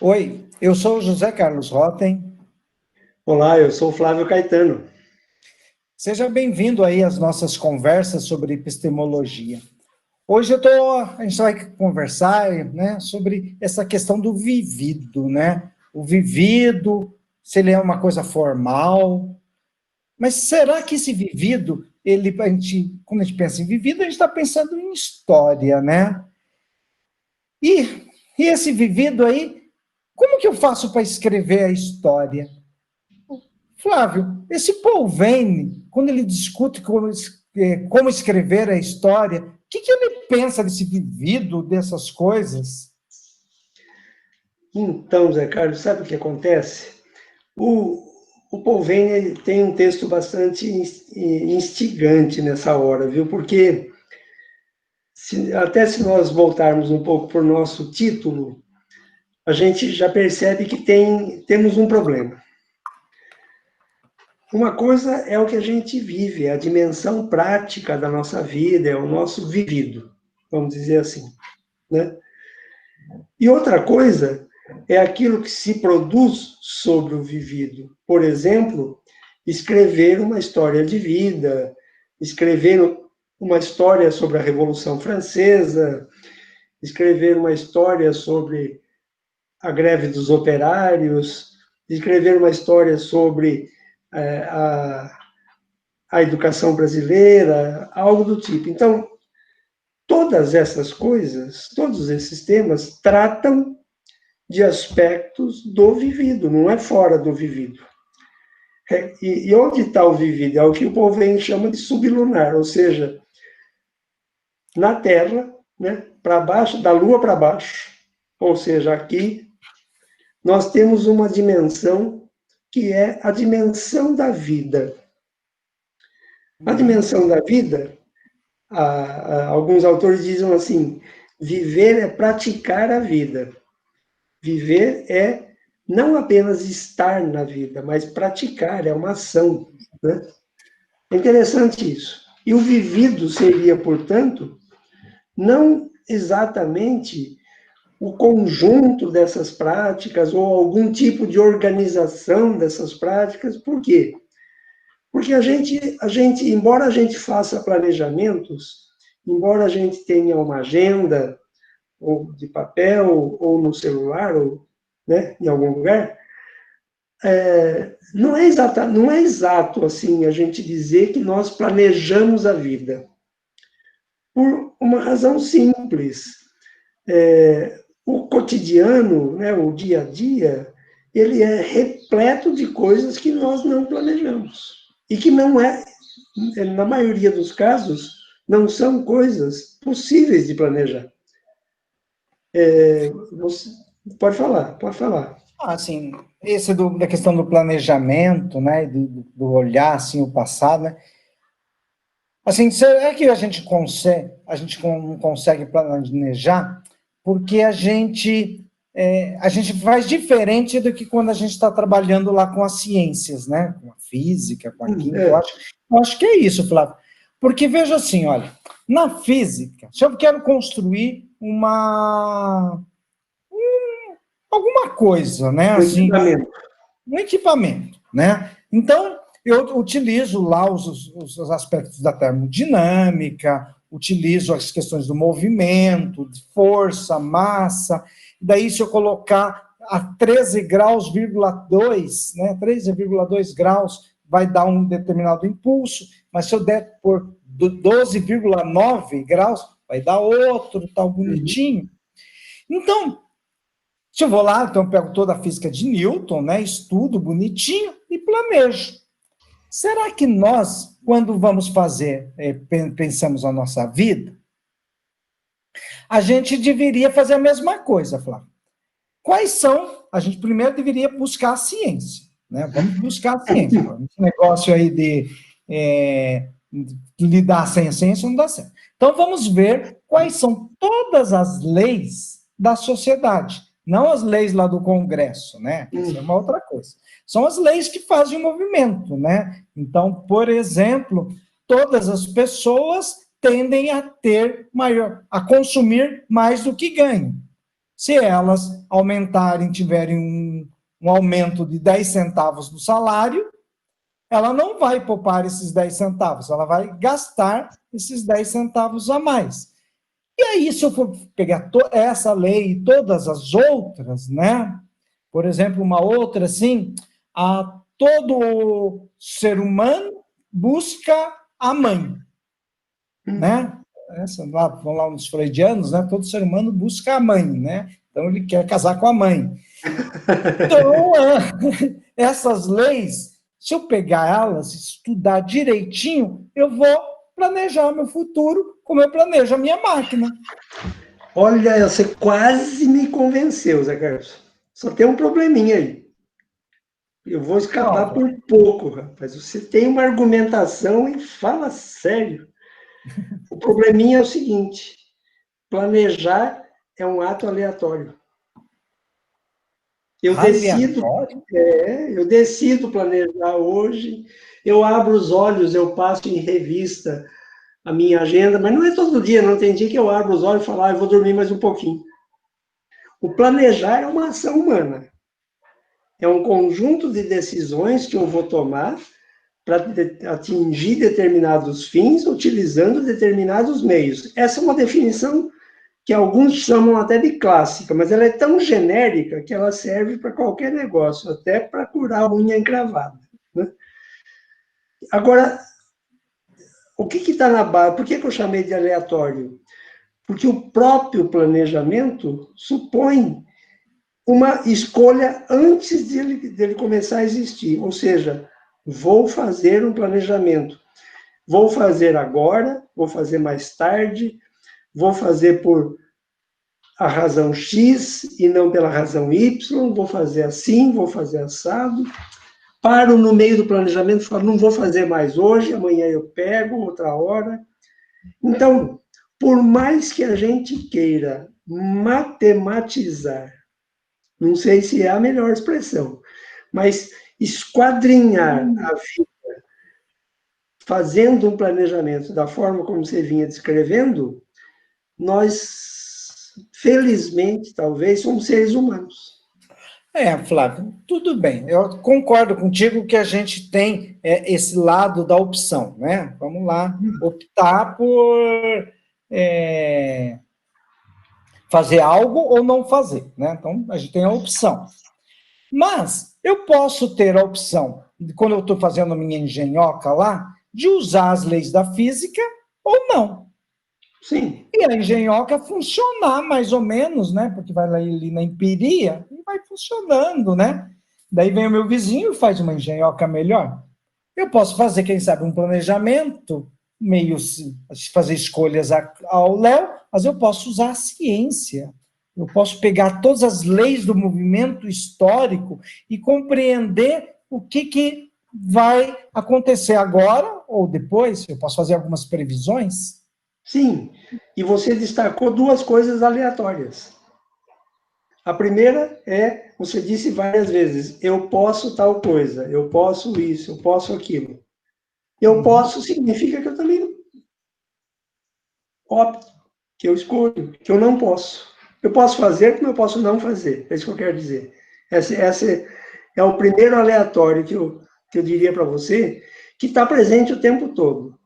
Oi, eu sou o José Carlos Rotem. Olá, eu sou o Flávio Caetano. Seja bem-vindo aí às nossas conversas sobre epistemologia. Hoje a gente vai conversar, né, sobre essa questão do vivido, né? O vivido, se ele é uma coisa formal, mas será que esse vivido, quando a gente pensa em vivido, a gente está pensando em história, né? E, e esse vivido aí, como que eu faço para escrever a história? Flávio, esse Paul Vane, quando ele discute como escrever a história, o que ele pensa desse vivido, dessas coisas? Então, Zé Carlos, sabe o que acontece? O, o Paul Vane ele tem um texto bastante instigante nessa hora, viu? Porque, até se nós voltarmos um pouco para o nosso título, a gente já percebe que temos um problema. Uma coisa é o que a gente vive, é a dimensão prática da nossa vida, é o nosso vivido, vamos dizer assim, né? E outra coisa é aquilo que se produz sobre o vivido. Por exemplo, escrever uma história de vida, escrever uma história sobre a Revolução Francesa, escrever uma história sobre a greve dos operários, escrever uma história sobre a educação brasileira, algo do tipo. Então, todas essas coisas, todos esses temas tratam de aspectos do vivido, não é fora do vivido. E onde está o vivido? É o que o povo chama de sublunar, ou seja, na Terra, né, para baixo, da Lua para baixo, ou seja, aqui, nós temos uma dimensão que é a dimensão da vida. A dimensão da vida, alguns autores dizem assim, viver é praticar a vida. Viver é não apenas estar na vida, mas praticar, é uma ação. Né? É interessante isso. E o vivido seria, portanto, não exatamente o conjunto dessas práticas ou algum tipo de organização dessas práticas. Por quê? Porque embora a gente faça planejamentos, embora a gente tenha uma agenda, ou de papel, ou no celular, ou né, em algum lugar, não é exato assim a gente dizer que nós planejamos a vida. Por uma razão simples. O cotidiano, né, o dia a dia, ele é repleto de coisas que nós não planejamos. E que não na maioria dos casos, não são coisas possíveis de planejar. Você pode falar, pode falar. Assim, da questão do planejamento, né, do olhar, assim, o passado, né? Assim, será que a gente não consegue planejar porque a gente faz diferente do que quando a gente está trabalhando lá com as ciências, né? Com a física, com a química. É. Eu acho que é isso, Flávio. Porque veja assim, olha, na física, se eu quero construir alguma coisa, né? O Assim, equipamento. um equipamento, né? Então, eu utilizo lá os aspectos da termodinâmica, utilizo as questões do movimento, de força, massa, daí se eu colocar a 13 graus,2, né, 13,2 graus vai dar um determinado impulso, mas se eu der por 12,9 graus, vai dar outro, tal bonitinho. Então, se eu vou lá, então eu pego toda a física de Newton, né, estudo bonitinho e planejo. Será que nós, quando vamos fazer, pensamos a nossa vida, a gente deveria fazer a mesma coisa, Flávio? Quais são? A gente primeiro deveria buscar a ciência, né? Vamos buscar a ciência. Esse negócio aí de lidar sem a ciência não dá certo. Então vamos ver quais são todas as leis da sociedade. Não as leis lá do Congresso, né? Isso é uma outra coisa. São as leis que fazem o movimento, né? Então, por exemplo, todas as pessoas tendem a consumir mais do que ganham. se elas aumentarem, tiverem um aumento de 10 centavos no salário, ela não vai poupar esses 10 centavos, ela vai gastar esses 10 centavos a mais. E aí, se eu for pegar essa lei e todas as outras, né? Por exemplo, uma outra assim, todo ser humano busca a mãe, né? Vão lá nos freudianos, né? Todo ser humano busca a mãe, né? Então, ele quer casar com a mãe. Então, essas leis, se eu pegar elas, estudar direitinho, eu vou planejar meu futuro como eu planejo a minha máquina. Olha, você quase me convenceu, Zé Carlos. Só tem um probleminha aí. Eu vou escapar por pouco, rapaz. Você tem uma argumentação e fala sério. O probleminha é o seguinte: planejar é um ato aleatório. Eu decido planejar hoje, eu abro os olhos, eu passo em revista a minha agenda, mas não é todo dia, não tem dia que eu abro os olhos e falo, eu vou dormir mais um pouquinho. O planejar é uma ação humana. É um conjunto de decisões que eu vou tomar para atingir determinados fins, utilizando determinados meios. Essa é uma definição que alguns chamam até de clássica, mas ela é tão genérica que ela serve para qualquer negócio, até para curar a unha encravada, né? Agora, o que está na base? Por que eu chamei de aleatório? Porque o próprio planejamento supõe uma escolha antes dele começar a existir. Ou seja, vou fazer um planejamento. Vou fazer agora, vou fazer mais tarde, vou fazer por a razão X e não pela razão Y, vou fazer assim, vou fazer assado. Paro no meio do planejamento e falo, não vou fazer mais hoje, amanhã eu pego, outra hora. Então, por mais que a gente queira matematizar, não sei se é a melhor expressão, mas esquadrinhar a vida, fazendo um planejamento da forma como você vinha descrevendo, nós, felizmente, talvez, somos seres humanos. Flávio, tudo bem. Eu concordo contigo que a gente tem esse lado da opção, né? Vamos lá, optar por fazer algo ou não fazer, né? Então, a gente tem a opção. Mas eu posso ter a opção, quando eu estou fazendo a minha engenhoca lá, de usar as leis da física ou não. Sim. E a engenhoca funcionar mais ou menos, né? Porque vai lá ali na empiria e vai funcionando, né? Daí vem o meu vizinho e faz uma engenhoca melhor. Eu posso fazer, quem sabe, um planejamento, meio fazer escolhas ao léu, mas eu posso usar a ciência. Eu posso pegar todas as leis do movimento histórico e compreender o que vai acontecer agora ou depois. Eu posso fazer algumas previsões. Sim, e você destacou duas coisas aleatórias. A primeira é, você disse várias vezes, eu posso tal coisa, eu posso isso, eu posso aquilo. Eu posso significa que eu também opto, que eu escolho, que eu não posso. Eu posso fazer como eu posso não fazer, é isso que eu quero dizer. Esse é o primeiro aleatório que eu diria para você, que está presente o tempo todo.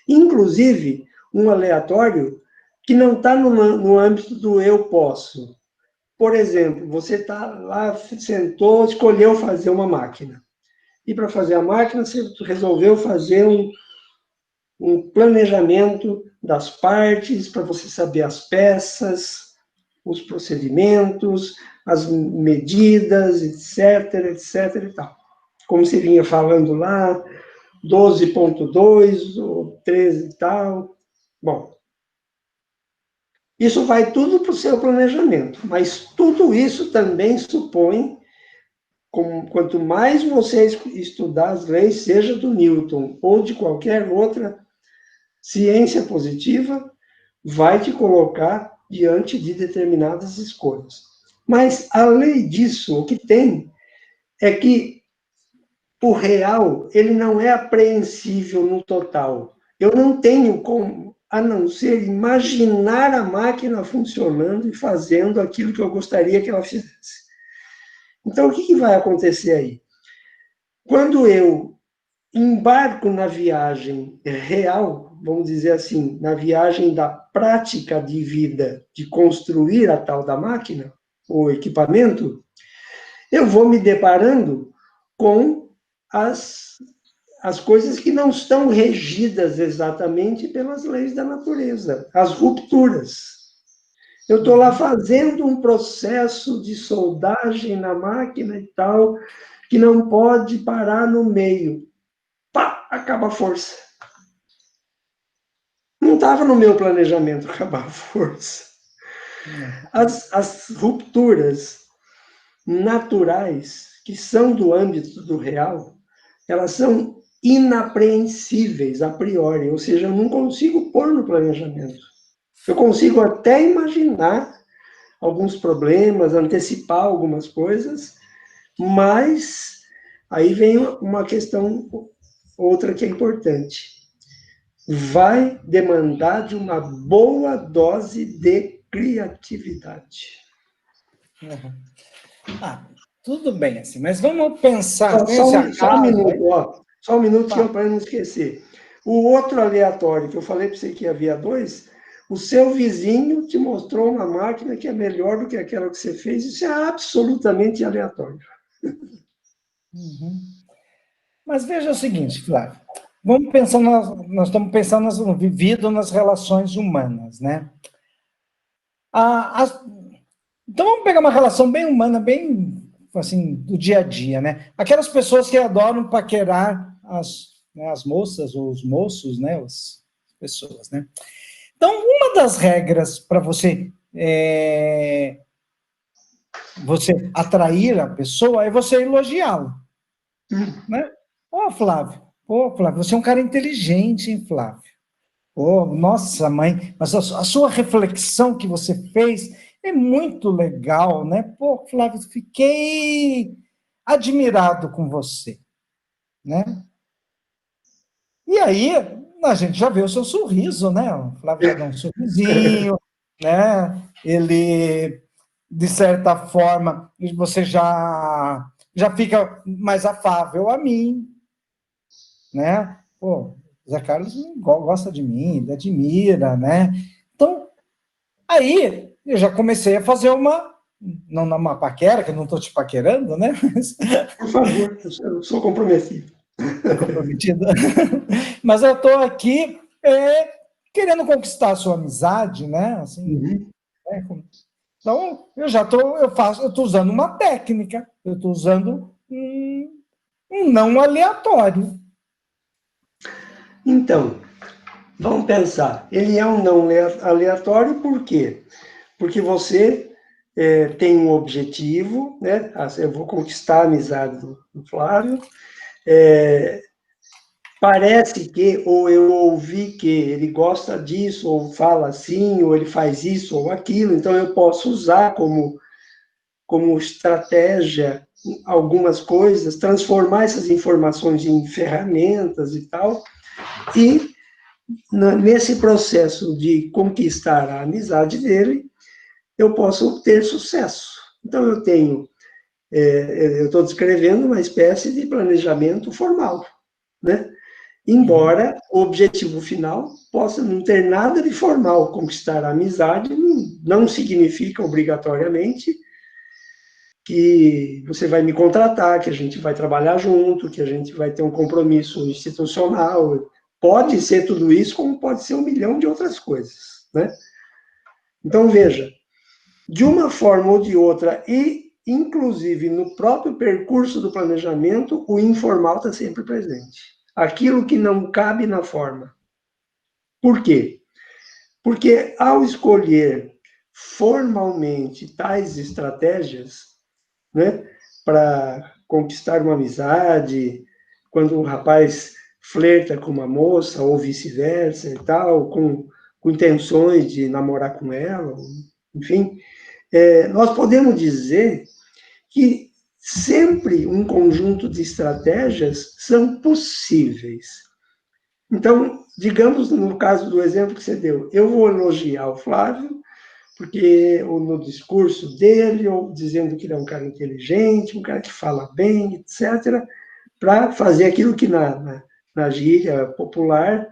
Inclusive, um aleatório que não está no âmbito do eu posso. Por exemplo, você está lá, sentou, escolheu fazer uma máquina. E para fazer a máquina, você resolveu fazer um planejamento das partes, para você saber as peças, os procedimentos, as medidas, etc, etc e tal. Como você vinha falando lá, 12.2, ou 13 e tal. Bom, isso vai tudo para o seu planejamento, mas tudo isso também supõe, quanto mais você estudar as leis, seja do Newton ou de qualquer outra ciência positiva, vai te colocar diante de determinadas escolhas. Mas, além disso, o que tem é que o real, ele não é apreensível no total. Eu não tenho como a não ser imaginar a máquina funcionando e fazendo aquilo que eu gostaria que ela fizesse. Então, o que vai acontecer aí? Quando eu embarco na viagem real, vamos dizer assim, na viagem da prática de vida, de construir a tal da máquina, ou equipamento, eu vou me deparando com as coisas que não estão regidas exatamente pelas leis da natureza, as rupturas. Eu estou lá fazendo um processo de soldagem na máquina e tal, que não pode parar no meio. Pá, acaba a força. Não estava no meu planejamento acabar a força. As rupturas naturais, que são do âmbito do real, elas são inapreensíveis a priori, ou seja, eu não consigo pôr no planejamento. Eu consigo até imaginar alguns problemas, antecipar algumas coisas, mas aí vem uma questão, outra que é importante. Vai demandar de uma boa dose de criatividade. Uhum. Tudo bem, assim, mas vamos pensar Só nesse um acaso. minuto, ó. Só um minutinho Tá. para não esquecer. O outro aleatório, que eu falei para você que havia dois, o seu vizinho te mostrou uma máquina que é melhor do que aquela que você fez, isso é absolutamente aleatório. Uhum. Mas veja o seguinte, Flávio, vamos pensar, nós estamos pensando no vivido nas relações humanas, né? Então vamos pegar uma relação bem humana, bem assim, do dia a dia, né? Aquelas pessoas que adoram paquerar as moças ou os moços, né? As pessoas, né? Então, uma das regras para você atrair a pessoa é você elogiá-la, né? Flávio, você é um cara inteligente, hein, Flávio? Nossa, mãe, mas a sua reflexão que você fez é muito legal, né? Flávio, fiquei admirado com você, né? E aí, a gente já vê o seu sorriso, né? O Flávio já dá um sorrisinho, né? Ele, de certa forma, você já fica mais afável a mim, né? Zé Carlos gosta de mim, ele admira, né? Então, aí eu já comecei a fazer não uma paquera, que eu não estou te paquerando, né? Por favor, eu sou comprometido. Estou comprometido. Mas eu estou aqui querendo conquistar a sua amizade, né? Assim, Uhum. né? Então, eu estou usando uma técnica, eu estou usando um não aleatório. Então, vamos pensar. Ele é um não aleatório por quê? Porque você tem um objetivo, né? Eu vou conquistar a amizade do Flávio. Parece que, ou eu ouvi que ele gosta disso, ou fala assim, ou ele faz isso ou aquilo, então eu posso usar como estratégia algumas coisas, transformar essas informações em ferramentas e tal, e nesse processo de conquistar a amizade dele, eu posso ter sucesso. Então, eu estou descrevendo uma espécie de planejamento formal, né? Embora o objetivo final possa não ter nada de formal, conquistar a amizade não significa obrigatoriamente que você vai me contratar, que a gente vai trabalhar junto, que a gente vai ter um compromisso institucional. Pode ser tudo isso, como pode ser 1 milhão de outras coisas, né? Então, veja, de uma forma ou de outra, e inclusive no próprio percurso do planejamento, o informal está sempre presente. Aquilo que não cabe na forma. Por quê? Porque ao escolher formalmente tais estratégias, né, para conquistar uma amizade, quando um rapaz flerta com uma moça, ou vice-versa e tal, com intenções de namorar com ela, enfim, nós podemos dizer que sempre um conjunto de estratégias são possíveis. Então, digamos, no caso do exemplo que você deu, eu vou elogiar o Flávio, porque no discurso dele, ou dizendo que ele é um cara inteligente, um cara que fala bem, etc., para fazer aquilo que na gíria popular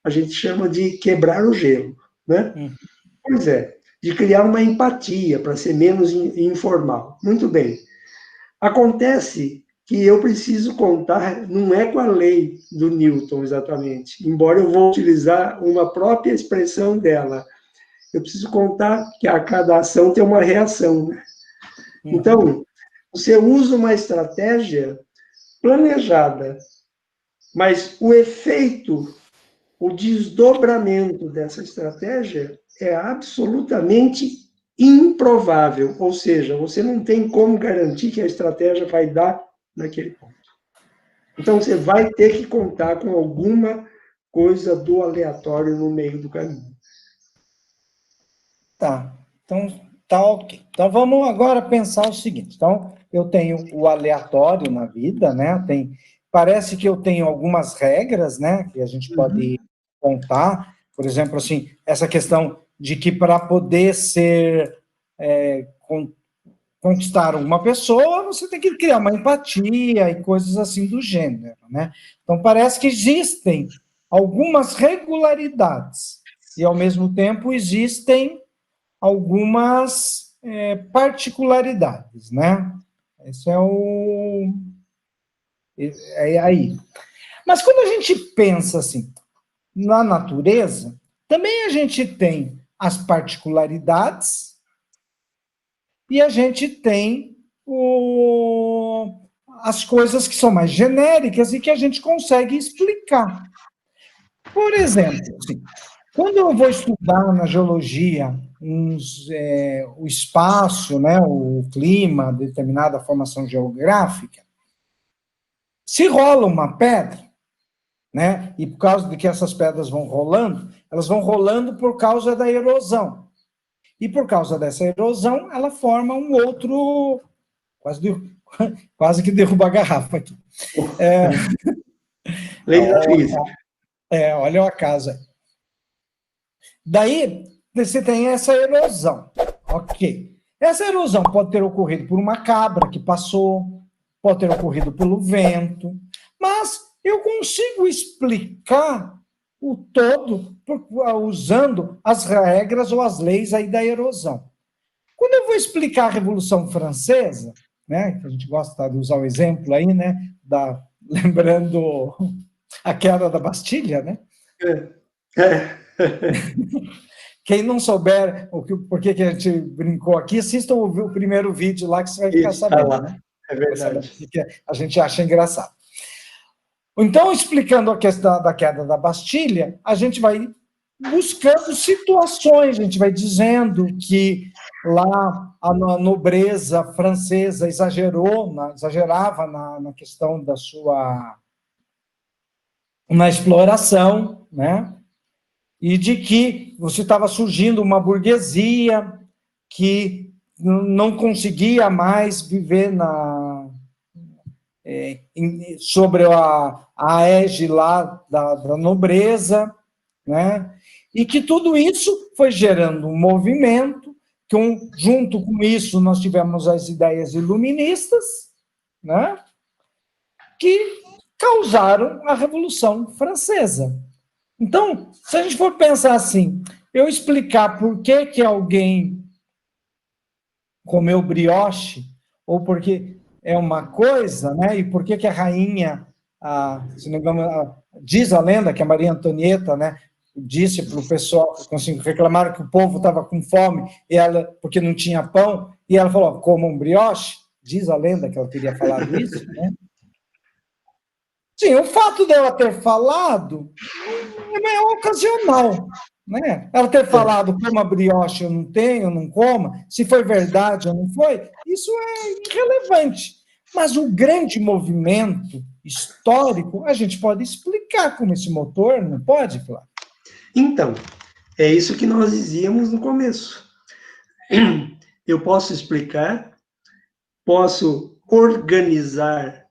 a gente chama de quebrar o gelo, né? Pois é, de criar uma empatia para ser menos informal. Muito bem. Acontece que eu preciso contar, não é com a lei do Newton exatamente, embora eu vou utilizar uma própria expressão dela. Eu preciso contar que a cada ação tem uma reação, né? Então, você usa uma estratégia planejada, mas o efeito, o desdobramento dessa estratégia é absolutamente improvável, ou seja, você não tem como garantir que a estratégia vai dar naquele ponto. Então, você vai ter que contar com alguma coisa do aleatório no meio do caminho. Tá. Então, tá ok. Então, vamos agora pensar o seguinte. Então, eu tenho o aleatório na vida, né? Parece que eu tenho algumas regras, né? Que a gente pode contar. Por exemplo, assim, essa questão de que para poder conquistar uma pessoa, você tem que criar uma empatia e coisas assim do gênero, né? Então, parece que existem algumas regularidades e, ao mesmo tempo, existem algumas particularidades, né? Isso é aí. Mas quando a gente pensa assim, na natureza, também a gente tem as particularidades e a gente tem as coisas que são mais genéricas e que a gente consegue explicar. Por exemplo, assim, quando eu vou estudar na geologia o espaço, né, o clima, determinada formação geográfica, se rola uma pedra, né, e por causa de que essas pedras vão rolando, elas vão rolando por causa da erosão. E por causa dessa erosão, ela forma um outro... Quase que derruba a garrafa aqui. Lei da física. Olha a casa. Daí, você tem essa erosão. Ok. Essa erosão pode ter ocorrido por uma cabra que passou, pode ter ocorrido pelo vento, mas eu consigo explicar o todo usando as regras ou as leis aí da erosão. Quando eu vou explicar a Revolução Francesa, né, que a gente gosta de usar o exemplo aí, né, lembrando a queda da Bastilha, né? Quem não souber por que a gente brincou aqui, assistam o primeiro vídeo lá que você vai ficar sabendo. Né? É verdade. Que a gente acha engraçado. Então, explicando a questão da queda da Bastilha, a gente vai buscando situações, a gente vai dizendo que lá a nobreza francesa exagerava na questão da na exploração, né? E de que você estava surgindo uma burguesia que não conseguia mais viver sobre a égide lá da nobreza, né? E que tudo isso foi gerando um movimento, junto com isso nós tivemos as ideias iluministas, né? Que causaram a Revolução Francesa. Então, se a gente for pensar assim, eu explicar por que alguém comeu brioche, ou porque é uma coisa, né? E por que a rainha, se não me engano, diz a lenda que a Maria Antonieta, né, disse para o pessoal, assim, reclamaram que o povo estava com fome, porque não tinha pão, e ela falou, comam brioche, diz a lenda que ela teria falado isso, né? Sim, o fato dela ter falado é ocasional, né? Ela ter falado como a brioche eu não tenho, eu não como, se foi verdade ou não foi, isso é irrelevante. Mas o grande movimento histórico, a gente pode explicar como esse motor, não pode, Flávio? Então, é isso que nós dizíamos no começo. Eu posso explicar, posso organizar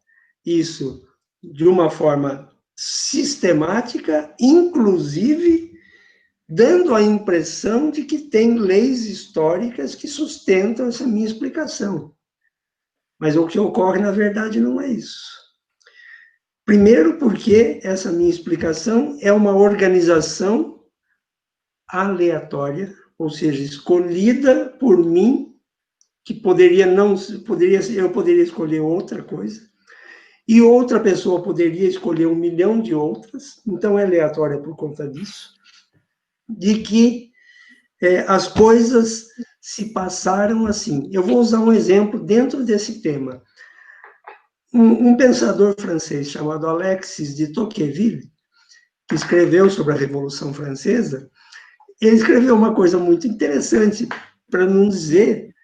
isso de uma forma sistemática, inclusive dando a impressão de que tem leis históricas que sustentam essa minha explicação. Mas o que ocorre, na verdade, não é isso. Primeiro, porque essa minha explicação é uma organização aleatória, ou seja, escolhida por mim, que eu poderia escolher outra coisa, e outra pessoa poderia escolher 1 milhão de outras, então é aleatória por conta disso, de que as coisas se passaram assim. Eu vou usar um exemplo dentro desse tema. Um pensador francês chamado Alexis de Tocqueville, que escreveu sobre a Revolução Francesa, ele escreveu uma coisa muito interessante, para não dizer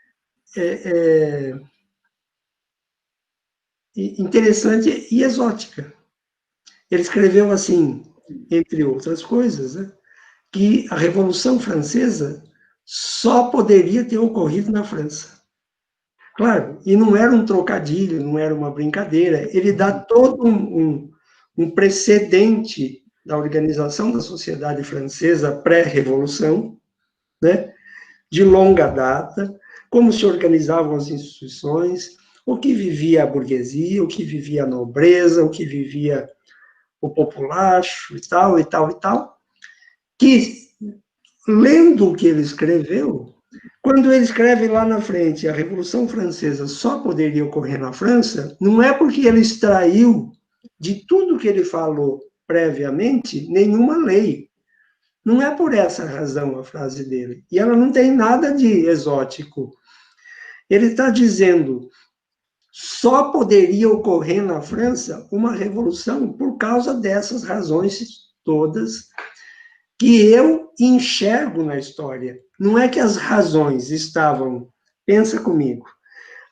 interessante e exótica. Ele escreveu assim, entre outras coisas, né, que a Revolução Francesa só poderia ter ocorrido na França. Claro, e não era um trocadilho, não era uma brincadeira, ele dá todo um precedente da organização da sociedade francesa pré-revolução, né, de longa data, como se organizavam as instituições, o que vivia a burguesia, o que vivia a nobreza, o que vivia o populacho, e tal, e tal, e tal, que, lendo o que ele escreveu, quando ele escreve lá na frente, a Revolução Francesa só poderia ocorrer na França, não é porque ele extraiu de tudo que ele falou previamente nenhuma lei. Não é por essa razão a frase dele. E ela não tem nada de exótico. Ele está dizendo, só poderia ocorrer na França uma revolução por causa dessas razões todas que eu enxergo na história. Não é que as razões estavam, pensa comigo,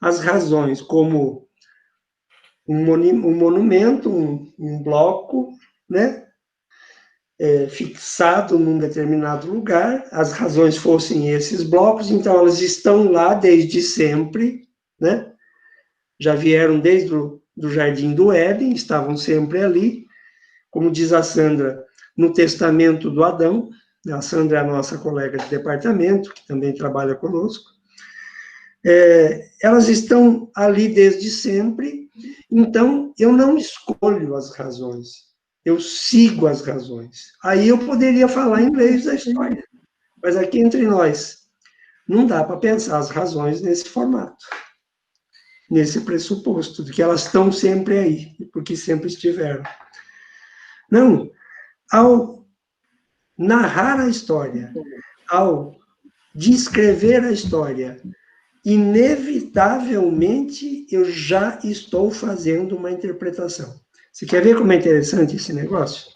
as razões como um monumento, um bloco, né, fixado num determinado lugar, as razões fossem esses blocos, então elas estão lá desde sempre, né? Já vieram desde o Jardim do Éden, estavam sempre ali, como diz a Sandra, no Testamento do Adão. A Sandra é a nossa colega de departamento, que também trabalha conosco. Elas estão ali desde sempre, então eu não escolho as razões, eu sigo as razões. Aí eu poderia falar em leis da história, mas aqui entre nós, não dá para pensar as razões nesse formato, nesse pressuposto, de que elas estão sempre aí, porque sempre estiveram. Não, ao narrar a história, ao descrever a história, inevitavelmente eu já estou fazendo uma interpretação. Você quer ver como é interessante esse negócio?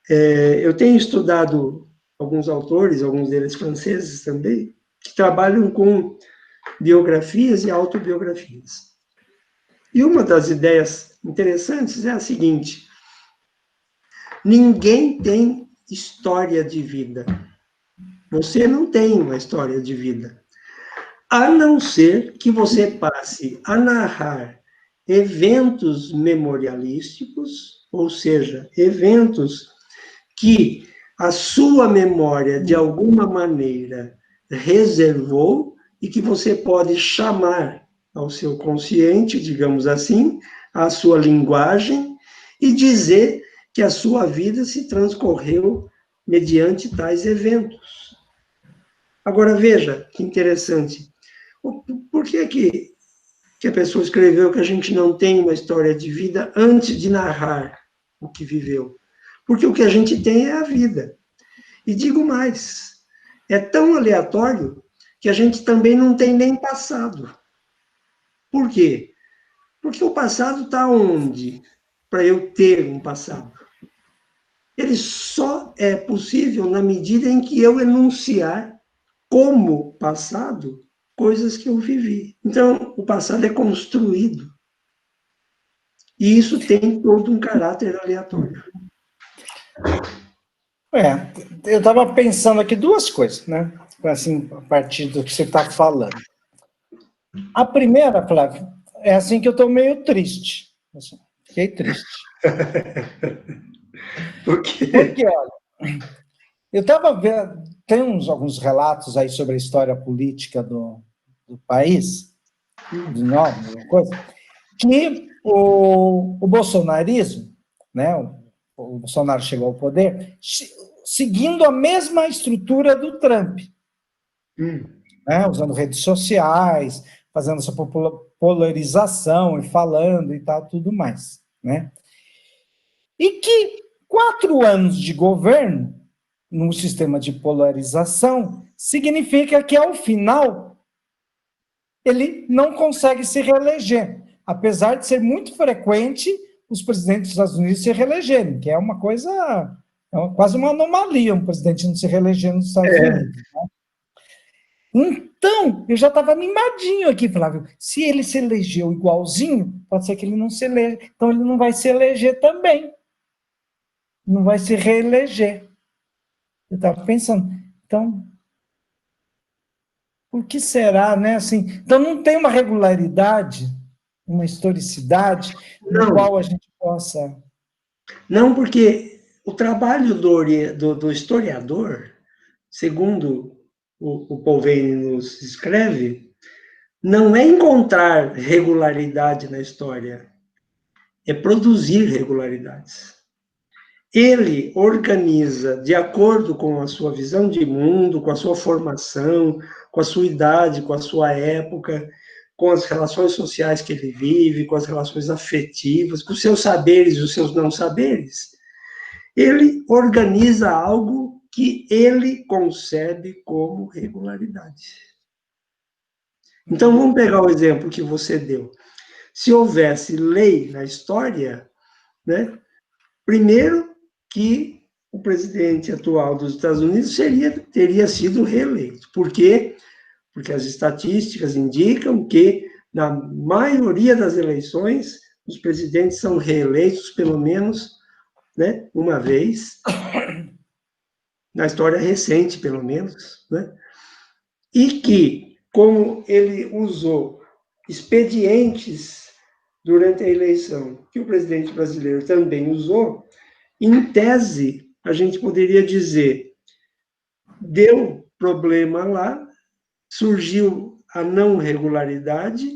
Eu tenho estudado alguns autores, alguns deles franceses também, que trabalham com biografias e autobiografias. E uma das ideias interessantes é a seguinte: ninguém tem história de vida. Você não tem uma história de vida. A não ser que você passe a narrar eventos memorialísticos, ou seja, eventos que a sua memória, de alguma maneira, reservou e que você pode chamar ao seu consciente, digamos assim, à sua linguagem, e dizer que a sua vida se transcorreu mediante tais eventos. Agora, veja que interessante. Por que a pessoa escreveu que a gente não tem uma história de vida antes de narrar o que viveu? Porque o que a gente tem é a vida. E digo mais, é tão aleatório que a gente também não tem nem passado. Por quê? Porque o passado está onde para eu ter um passado? Ele só é possível na medida em que eu enunciar como passado coisas que eu vivi. Então, o passado é construído. E isso tem todo um caráter aleatório. Eu estava pensando aqui duas coisas, né? Assim, a partir do que você está falando. A primeira, Flávio, é assim que eu estou meio triste. Assim, fiquei triste. Por quê? Porque, olha, eu estava vendo, tem alguns relatos aí sobre a história política do país, de nome, coisa, que o bolsonarismo, né, o Bolsonaro chegou ao poder, seguindo a mesma estrutura do Trump, né, usando redes sociais, fazendo essa polarização e falando e tal, tudo mais, né? E que 4 anos de governo, num sistema de polarização, significa que, ao final, ele não consegue se reeleger, apesar de ser muito frequente os presidentes dos Estados Unidos se reelegerem, que é uma coisa, quase uma anomalia um presidente não se reeleger nos Estados Unidos. Então, eu já estava animadinho aqui, Flávio. Se ele se elegeu igualzinho, pode ser que ele não se eleja. Então, ele não vai se eleger também. Não vai se reeleger. Eu estava pensando, então, por que será, né? Assim, então, não tem uma regularidade, uma historicidade, no qual a gente possa... Não, porque o trabalho do historiador, segundo o Polvein nos escreve, não é encontrar regularidade na história, é produzir regularidades. Ele organiza, de acordo com a sua visão de mundo, com a sua formação, com a sua idade, com a sua época, com as relações sociais que ele vive, com as relações afetivas, com os seus saberes e os seus não saberes. Ele organiza algo que ele concebe como regularidade. Então, vamos pegar o exemplo que você deu. Se houvesse lei na história, né, primeiro que o presidente atual dos Estados Unidos teria sido reeleito. Por quê? Porque as estatísticas indicam que, na maioria das eleições, os presidentes são reeleitos pelo menos, né, uma vez, na história recente, pelo menos, né? E que, como ele usou expedientes durante a eleição, que o presidente brasileiro também usou, em tese, a gente poderia dizer, deu problema lá, surgiu a não regularidade,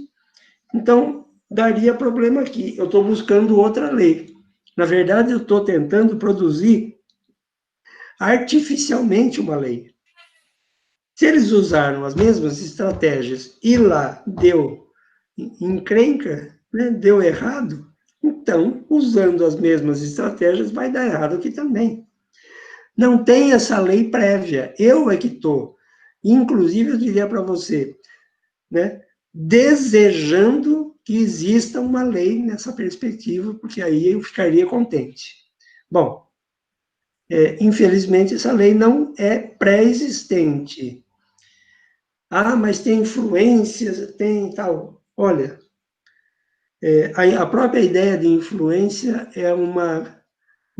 então daria problema aqui. Eu estou buscando outra lei. Na verdade, eu estou tentando produzir artificialmente uma lei. Se eles usaram as mesmas estratégias e lá deu encrenca, né, deu errado, então, usando as mesmas estratégias, vai dar errado aqui também. Não tem essa lei prévia. Eu é que estou. Inclusive, eu diria para você, né, desejando que exista uma lei nessa perspectiva, porque aí eu ficaria contente. Bom, infelizmente, essa lei não é pré-existente. Ah, mas tem influências, tem tal. Olha, a própria ideia de influência é uma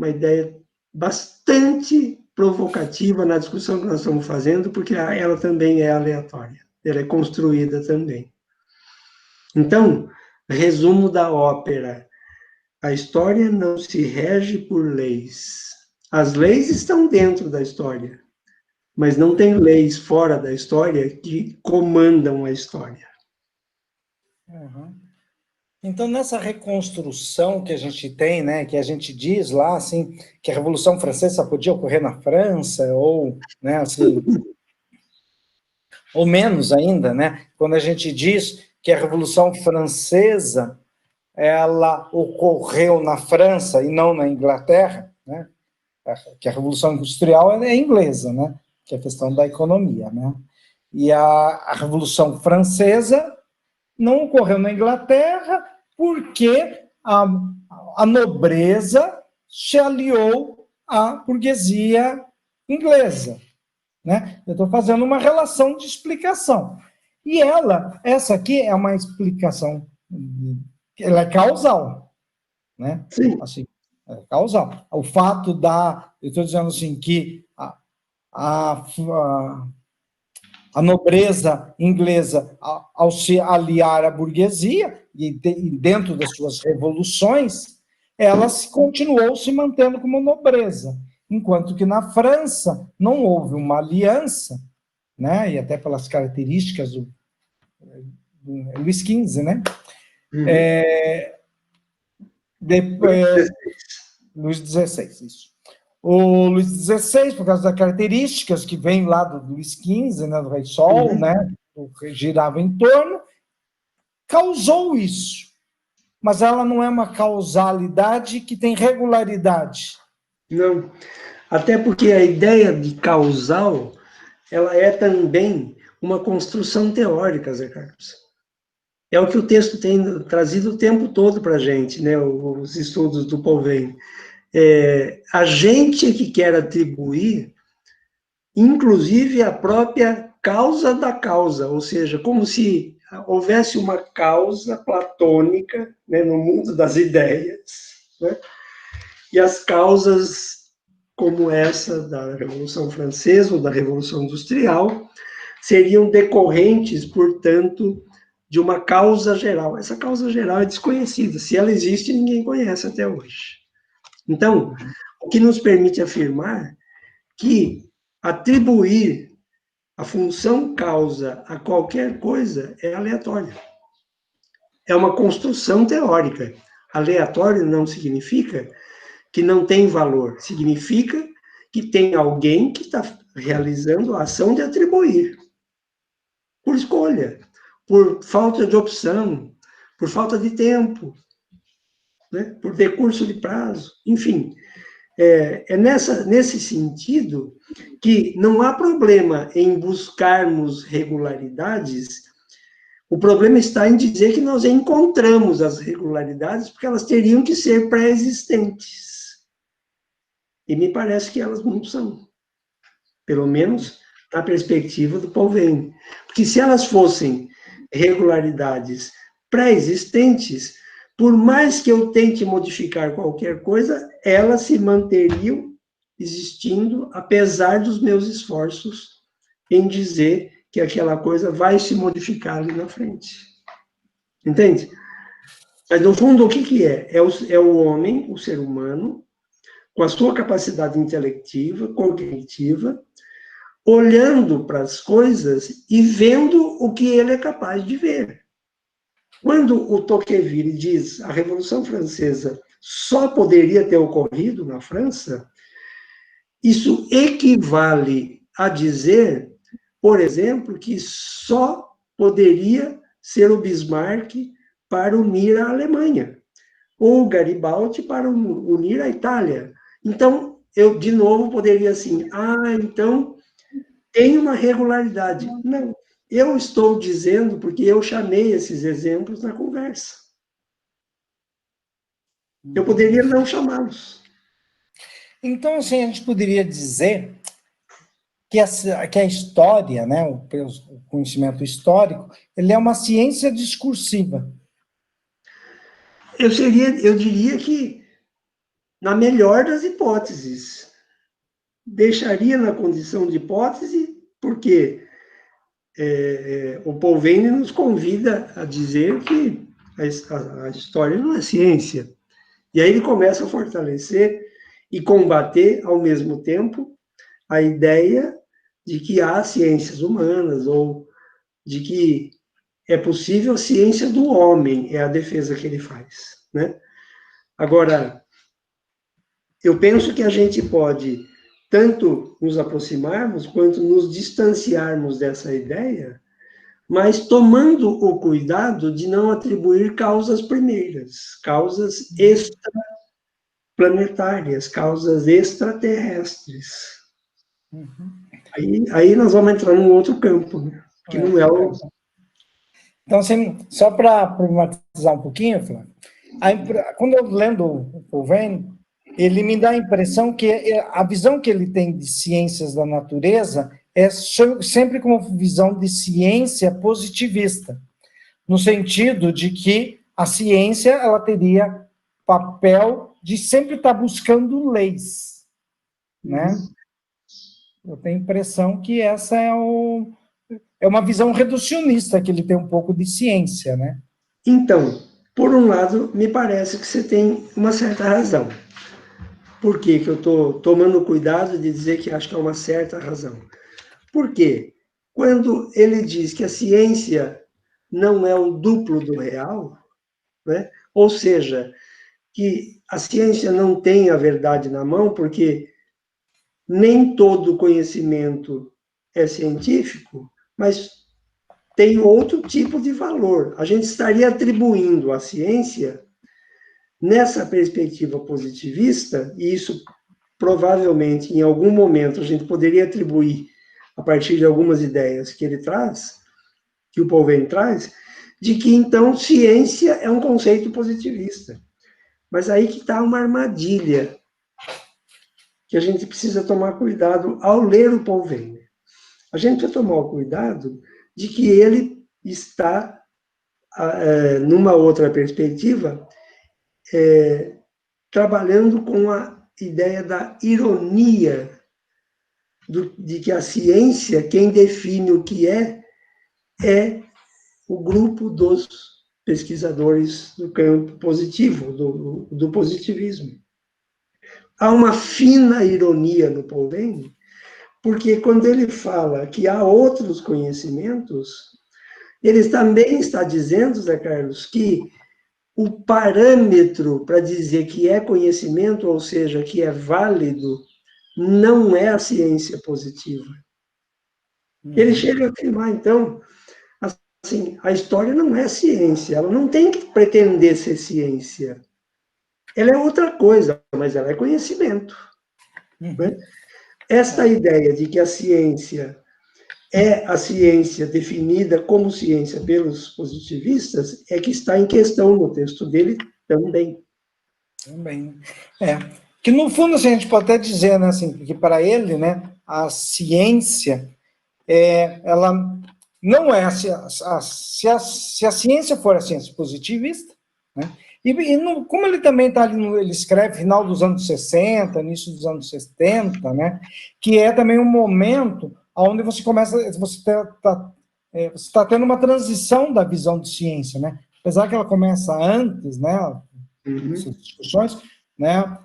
ideia bastante provocativa na discussão que nós estamos fazendo, porque ela também é aleatória, ela é construída também. Então, resumo da ópera: a história não se rege por leis. As leis estão dentro da história, mas não tem leis fora da história que comandam a história. Uhum. Então, nessa reconstrução que a gente tem, né, que a gente diz lá, assim, que a Revolução Francesa só podia ocorrer na França, ou, né, assim, ou menos ainda, né, quando a gente diz que a Revolução Francesa, ela ocorreu na França e não na Inglaterra, né, que a Revolução Industrial é inglesa, né, que é a questão da economia, né, e a Revolução Francesa não ocorreu na Inglaterra porque a nobreza se aliou à burguesia inglesa, né? Eu estou fazendo uma relação de explicação. E essa aqui é uma explicação, ela é causal, né? Sim. Assim, é causal. O fato eu estou dizendo assim, que a nobreza inglesa, ao se aliar à burguesia, e dentro das suas revoluções, ela continuou se mantendo como nobreza, enquanto que na França não houve uma aliança, né, e até pelas características do Luís XV, né, Luís XVI, isso. O Luís XVI, por causa das características que vem lá do Luís XV, né, do Rei Sol, né, que girava em torno, causou isso. Mas ela não é uma causalidade que tem regularidade. Não, até porque a ideia de causal, ela é também uma construção teórica, Zé Carlos. É o que o texto tem trazido o tempo todo para a gente, né, os estudos do Pauwem. A gente é que quer atribuir, inclusive, a própria causa da causa, ou seja, como se houvesse uma causa platônica, né, no mundo das ideias, né, e as causas como essa da Revolução Francesa ou da Revolução Industrial seriam decorrentes, portanto, de uma causa geral. Essa causa geral é desconhecida. Se ela existe, ninguém conhece até hoje. Então, o que nos permite afirmar que atribuir a função causa a qualquer coisa é aleatório. É uma construção teórica. Aleatório não significa que não tem valor, significa que tem alguém que está realizando a ação de atribuir, por escolha, por falta de opção, por falta de tempo, né? Por decurso de prazo, enfim. Nesse sentido que não há problema em buscarmos regularidades, o problema está em dizer que nós encontramos as regularidades porque elas teriam que ser pré-existentes. E me parece que elas não são. Pelo menos na perspectiva do Pauwem. Porque se elas fossem regularidades pré-existentes, por mais que eu tente modificar qualquer coisa, elas se manteriam existindo, apesar dos meus esforços em dizer que aquela coisa vai se modificar ali na frente. Entende? Mas, no fundo, o que é? É o homem, o ser humano, com a sua capacidade intelectiva, cognitiva, olhando para as coisas e vendo o que ele é capaz de ver. Quando o Tocqueville diz a Revolução Francesa só poderia ter ocorrido na França, isso equivale a dizer, por exemplo, que só poderia ser o Bismarck para unir a Alemanha, ou o Garibaldi para unir a Itália. Então, eu, de novo, poderia assim, então tem uma regularidade. Não, eu estou dizendo porque eu chamei esses exemplos na conversa. Eu poderia não chamá-los. Então, assim, a gente poderia dizer que a história, né, o conhecimento histórico, ele é uma ciência discursiva. Eu diria que, na melhor das hipóteses, deixaria na condição de hipótese, porque o Pauwem nos convida a dizer que a história não é ciência. E aí ele começa a fortalecer e combater, ao mesmo tempo, a ideia de que há ciências humanas, ou de que é possível a ciência do homem, é a defesa que ele faz, né? Agora, eu penso que a gente pode tanto nos aproximarmos, quanto nos distanciarmos dessa ideia, mas tomando o cuidado de não atribuir causas primeiras, causas extraplanetárias, causas extraterrestres. Aí nós vamos entrar num outro campo, né? Que não é o... Então, assim, só para problematizar um pouquinho, Flávio, quando eu lendo o Pauwem, ele me dá a impressão que a visão que ele tem de ciências da natureza é sempre como visão de ciência positivista, no sentido de que a ciência ela teria papel de sempre estar buscando leis, né? Eu tenho a impressão que essa é uma visão reducionista, que ele tem um pouco de ciência, né? Então, por um lado, me parece que você tem uma certa razão. Por que que eu estou tomando cuidado de dizer que acho que é uma certa razão? Porque quando ele diz que a ciência não é o duplo do real, né? Ou seja, que a ciência não tem a verdade na mão, porque nem todo conhecimento é científico, mas tem outro tipo de valor. A gente estaria atribuindo à ciência, nessa perspectiva positivista, e isso provavelmente em algum momento a gente poderia atribuir a partir de algumas ideias que ele traz, que o Paulo traz, de que então ciência é um conceito positivista. Mas aí que está uma armadilha que a gente precisa tomar cuidado ao ler o Paul Weiner. A gente precisa tomar o cuidado de que ele está, numa outra perspectiva, trabalhando com a ideia da ironia, de que a ciência, quem define o que é o grupo dos pesquisadores do campo positivo, do positivismo. Há uma fina ironia no Paul Weiner, porque quando ele fala que há outros conhecimentos, ele também está dizendo, Zé Carlos, que o parâmetro para dizer que é conhecimento, ou seja, que é válido, não é a ciência positiva. Ele chega a afirmar, então, assim, a história não é ciência, ela não tem que pretender ser ciência. Ela é outra coisa, mas ela é conhecimento. Né? Esta ideia de que a ciência é a ciência definida como ciência pelos positivistas é que está em questão no texto dele também. Também. Que no fundo, assim, a gente pode até dizer, né, assim, que para ele, né, a ciência, ela não é, se a ciência for a ciência positivista, né, como ele também está ali, ele escreve final dos anos 60, início dos anos 70, né, que é também um momento onde você começa, você está tendo uma transição da visão de ciência, né, apesar que ela começa antes, né, essas discussões, né,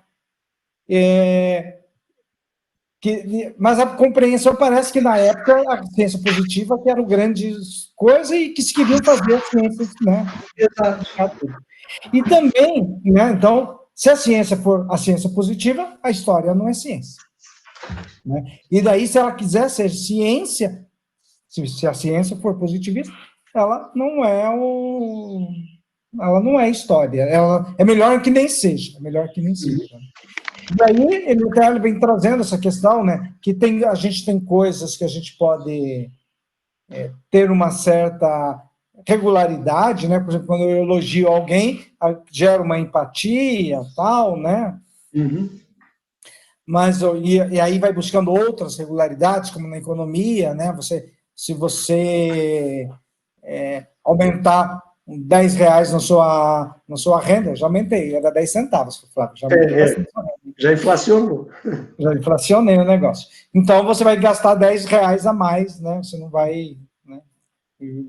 mas a compreensão parece que na época a ciência positiva que era o grande coisa e que se queriam fazer as ciências, né? Exato. E também, né? Então, se a ciência for a ciência positiva, a história não é ciência, né? E daí, se ela quiser ser ciência, se a ciência for positivista, ela não é história. Ela é melhor que nem seja, E aí ele vem trazendo essa questão, né, que a gente tem coisas que a gente pode ter uma certa regularidade, né, por exemplo, quando eu elogio alguém, gera uma empatia, tal, né, mas e aí vai buscando outras regularidades, como na economia, né, se você aumentar R$10 na sua renda, eu já aumentei, era 10 centavos, Flávio, já inflacionou. Já inflacionei o negócio. Então, você vai gastar R$10 a mais, né? Você não vai, né?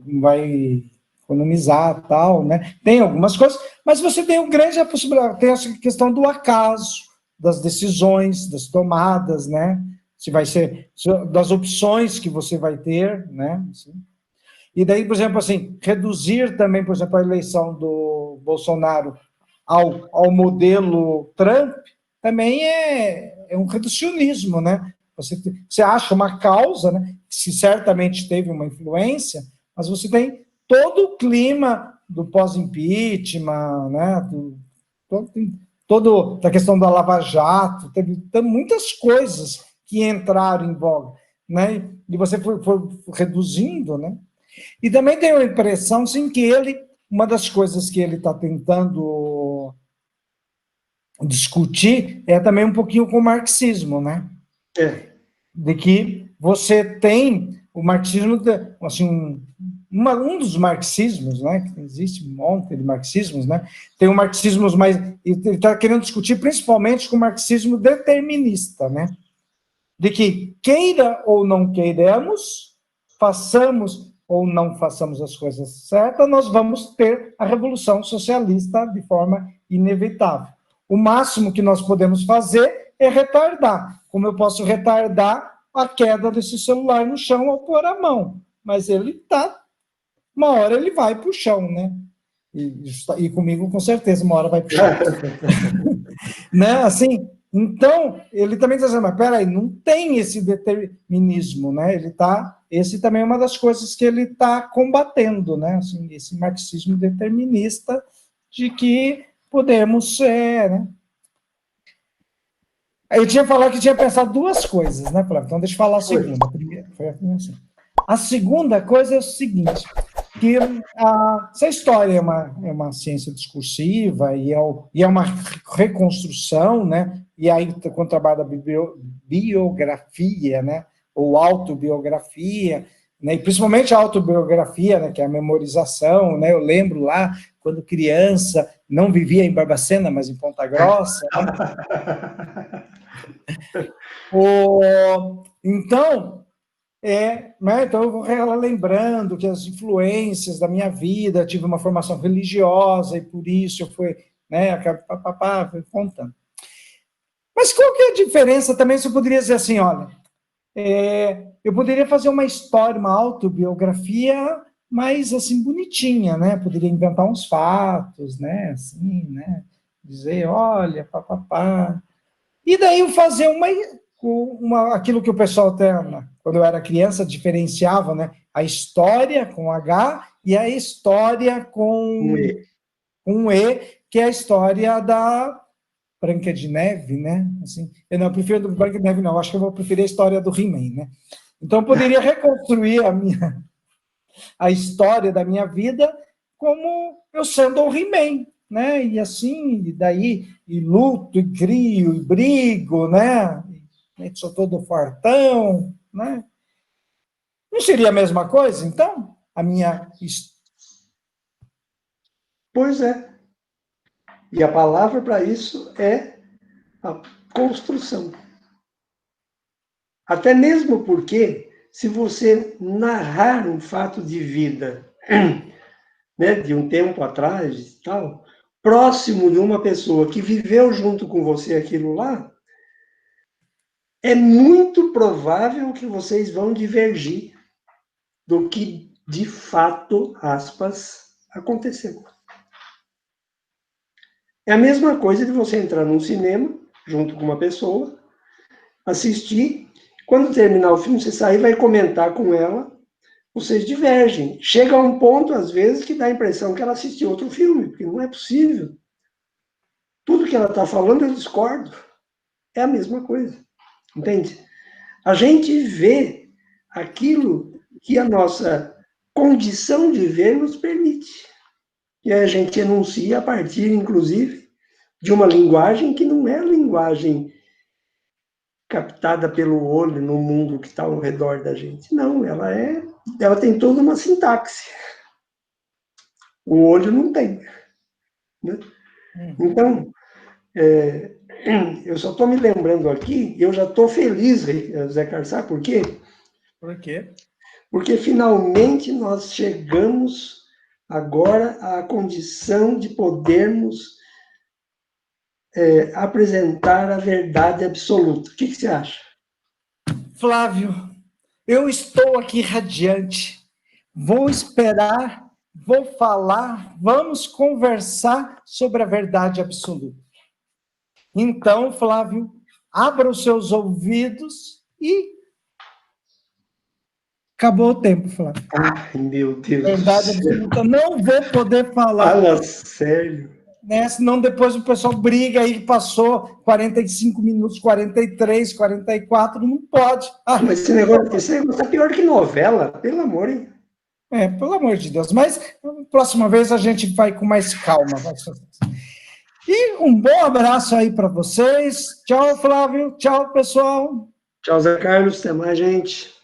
Não vai economizar, tal, né? Tem algumas coisas, mas você tem um grande possibilidade, tem essa questão do acaso, das decisões, das tomadas, né? Se vai ser, das opções que você vai ter, né? Assim. E daí, por exemplo, assim, reduzir também, por exemplo, a eleição do Bolsonaro ao modelo Trump, também é um reducionismo, né? Você acha uma causa, né, que certamente teve uma influência, mas você tem todo o clima do pós-impeachment, né? Todo a questão da Lava Jato, teve muitas coisas que entraram em voga, né? E você for reduzindo, né? E também tenho a impressão, sim, que uma das coisas que ele está tentando discutir é também um pouquinho com o marxismo, né? De que você tem o marxismo, assim, um dos marxismos, né? Que existe um monte de marxismos, né? Tem o marxismo mais... Ele está querendo discutir principalmente com o marxismo determinista, né? De que, queira ou não queiramos, façamos ou não façamos as coisas certas, nós vamos ter a revolução socialista de forma inevitável. O máximo que nós podemos fazer é retardar. Como eu posso retardar a queda desse celular no chão ao pôr a mão? Mas ele está, uma hora ele vai para o chão, né? E comigo, com certeza, uma hora vai para o chão. Né? Assim, então, ele também está dizendo, mas peraí, não tem esse determinismo, né? Esse também é uma das coisas que ele está combatendo, né? Assim, esse marxismo determinista de que podemos, né? Eu tinha falado que tinha pensado duas coisas, né, Flávio? Então, deixa eu falar a segunda. A segunda coisa é o seguinte, que se a história é uma ciência discursiva e é uma reconstrução, né? E aí, quando trabalha a biografia, né? Ou autobiografia, né? E principalmente a autobiografia, né? Que é a memorização, né? Eu lembro lá, quando criança, não vivia em Barbacena, mas em Ponta Grossa, né? Então, né? Então eu vou lembrando que as influências da minha vida, tive uma formação religiosa e por isso eu fui, né, fui contando. Mas qual que é a diferença também, se eu poderia dizer assim, olha, eu poderia fazer uma história, uma autobiografia mais, assim, bonitinha, né, poderia inventar uns fatos, né, assim, né, dizer, olha, papapá, e daí eu fazer aquilo que o pessoal até, quando eu era criança, diferenciava, né? A história com H e a história com um E, que é a história da Branca de Neve, né? Assim, eu não prefiro do Branca de Neve, não. Acho que eu vou preferir a história do He-Man, né? Então, eu poderia reconstruir a história da minha vida como eu sendo o He-Man, né? E assim, e daí, e luto, e crio, e brigo, né? Sou todo fartão, né? Não seria a mesma coisa, então? A minha... Pois é. E a palavra para isso é a construção. Até mesmo porque, se você narrar um fato de vida, né, de um tempo atrás e tal, próximo de uma pessoa que viveu junto com você aquilo lá, é muito provável que vocês vão divergir do que de fato, aspas, aconteceu. É a mesma coisa de você entrar num cinema, junto com uma pessoa, assistir, quando terminar o filme, você sair e vai comentar com ela, vocês divergem. Chega a um ponto, às vezes, que dá a impressão que ela assistiu outro filme, porque não é possível. Tudo que ela está falando, eu discordo. É a mesma coisa, entende? A gente vê aquilo que a nossa condição de ver nos permite. E a gente enuncia a partir, inclusive, de uma linguagem que não é a linguagem captada pelo olho no mundo que está ao redor da gente. Não, ela tem toda uma sintaxe. O olho não tem. Né? Então, eu só estou me lembrando aqui, eu já estou feliz, Zé Carlos, sabe por quê? Por quê? Porque finalmente nós chegamos agora à condição de podermos apresentar a verdade absoluta. O que você acha? Flávio, eu estou aqui radiante. Vou esperar, vou falar, vamos conversar sobre a verdade absoluta. Então, Flávio, abra os seus ouvidos e acabou o tempo, Flávio. Ai, meu Deus Verdade do céu. absoluta. Não vou poder falar. Fala sério. Né? Senão depois o pessoal briga aí, passou 45 minutos, 43, 44, não pode. Mas esse negócio é pior que novela, pelo amor, hein? Pelo amor de Deus. Mas, próxima vez, a gente vai com mais calma. E um bom abraço aí para vocês. Tchau, Flávio. Tchau, pessoal. Tchau, Zé Carlos. Até mais, gente.